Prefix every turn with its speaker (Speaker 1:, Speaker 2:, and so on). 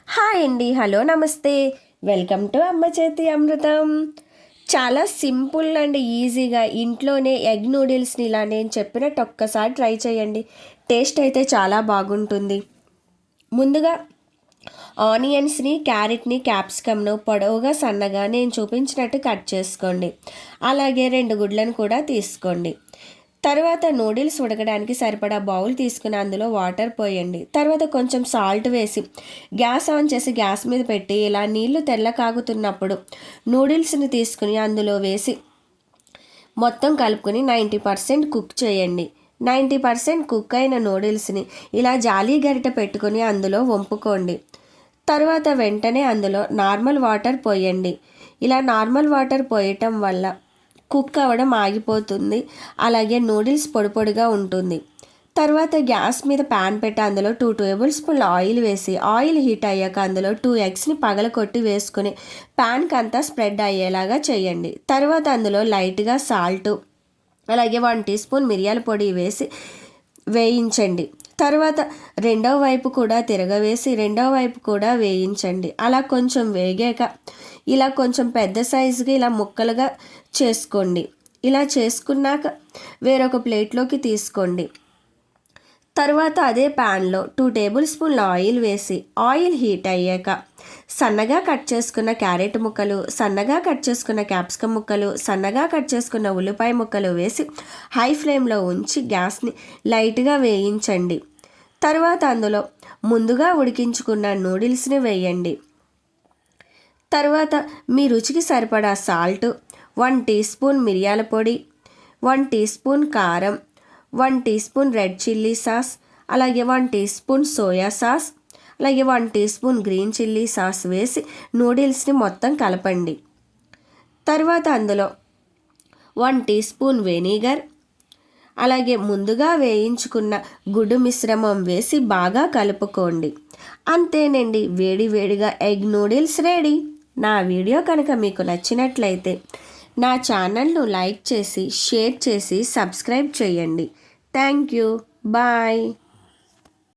Speaker 1: Hi అండి, hello, నమస్తే. Welcome to అమ్మ చేతి అమృతం. చాలా సింపుల్ అండ్ ఈజీగా ఇంట్లోనే ఎగ్ నూడిల్స్ని ఇలా నేను చెప్పినట్టు ఒక్కసారి ట్రై చేయండి. టేస్ట్ అయితే చాలా బాగుంటుంది. ముందుగా ఆనియన్స్ని, క్యారెట్ని, క్యాప్సికమ్ను పొడవుగా సన్నగా నేను చూపించినట్టు కట్ చేసుకోండి. అలాగే 2 గుడ్లను కూడా తీసుకోండి. తర్వాత నూడిల్స్ ఉడకడానికి సరిపడా బౌల్ తీసుకుని అందులో వాటర్ పోయండి. తర్వాత కొంచెం సాల్ట్ వేసి గ్యాస్ ఆన్ చేసి గ్యాస్ మీద పెట్టి ఇలా నీళ్లు తెల్ల కాగుతున్నప్పుడు నూడిల్స్ని తీసుకుని అందులో వేసి మొత్తం కలుపుకొని 90% కుక్ చేయండి. 90% కుక్ అయిన నూడిల్స్ని ఇలా జాలీ గరిటె పెట్టుకొని అందులో వంపుకోండి. తర్వాత వెంటనే అందులో నార్మల్ వాటర్ పోయండి. ఇలా నార్మల్ వాటర్ పోయటం వల్ల కుక్ అవ్వడం ఆగిపోతుంది. అలాగే నూడిల్స్ పొడి పొడిగా ఉంటుంది. తర్వాత గ్యాస్ మీద ప్యాన్ పెట్టి అందులో 2 టేబుల్ స్పూన్ల ఆయిల్ వేసి ఆయిల్ హీట్ అయ్యాక అందులో 2 ఎగ్స్ని పగలకొట్టి వేసుకుని ప్యాన్కి అంతా స్ప్రెడ్ అయ్యేలాగా చేయండి. తర్వాత అందులో లైట్గా సాల్ట్ అలాగే 1 టీ స్పూన్ మిరియాల పొడి వేసి వేయించండి. తర్వాత రెండవ వైపు కూడా తిరగవేసి రెండవ వైపు కూడా వేయించండి. అలా కొంచెం వేగాక ఇలా కొంచెం పెద్ద సైజుగా ఇలా ముక్కలుగా చేసుకోండి. ఇలా చేసుకున్నాక వేరొక ప్లేట్లోకి తీసుకోండి. తర్వాత అదే ప్యాన్లో 2 టేబుల్ స్పూన్ల ఆయిల్ వేసి ఆయిల్ హీట్ అయ్యాక సన్నగా కట్ చేసుకున్న క్యారెట్ ముక్కలు, సన్నగా కట్ చేసుకున్న క్యాప్సికమ్ ముక్కలు, సన్నగా కట్ చేసుకున్న ఉల్లిపాయ ముక్కలు వేసి హై ఫ్లేమ్లో ఉంచి గ్యాస్ని లైట్గా వేయించండి. తర్వాత అందులో ముందుగా ఉడికించుకున్న నూడిల్స్ని వేయండి. తర్వాత మీ రుచికి సరిపడా సాల్ట్, 1 టీ స్పూన్ మిరియాల పొడి, 1 టీ స్పూన్ కారం, 1 teaspoon red chilli sauce, అలాగే 1 టీ స్పూన్ సోయా సాస్, అలాగే 1 teaspoon green chilli sauce వేసి నూడిల్స్ని మొత్తం కలపండి. తర్వాత అందులో 1 టీ స్పూన్ వెనిగర్, అలాగే ముందుగా వేయించుకున్న గుడ్డు మిశ్రమం వేసి బాగా కలుపుకోండి. అంతేనండి, వేడి వేడిగా ఎగ్ నూడిల్స్ రెడీ. నా వీడియో కనుక మీకు నచ్చినట్లయితే నా ఛానల్ను లైక్ చేసి షేర్ చేసి సబ్స్క్రైబ్ చేయండి. Thank you. బాయ్.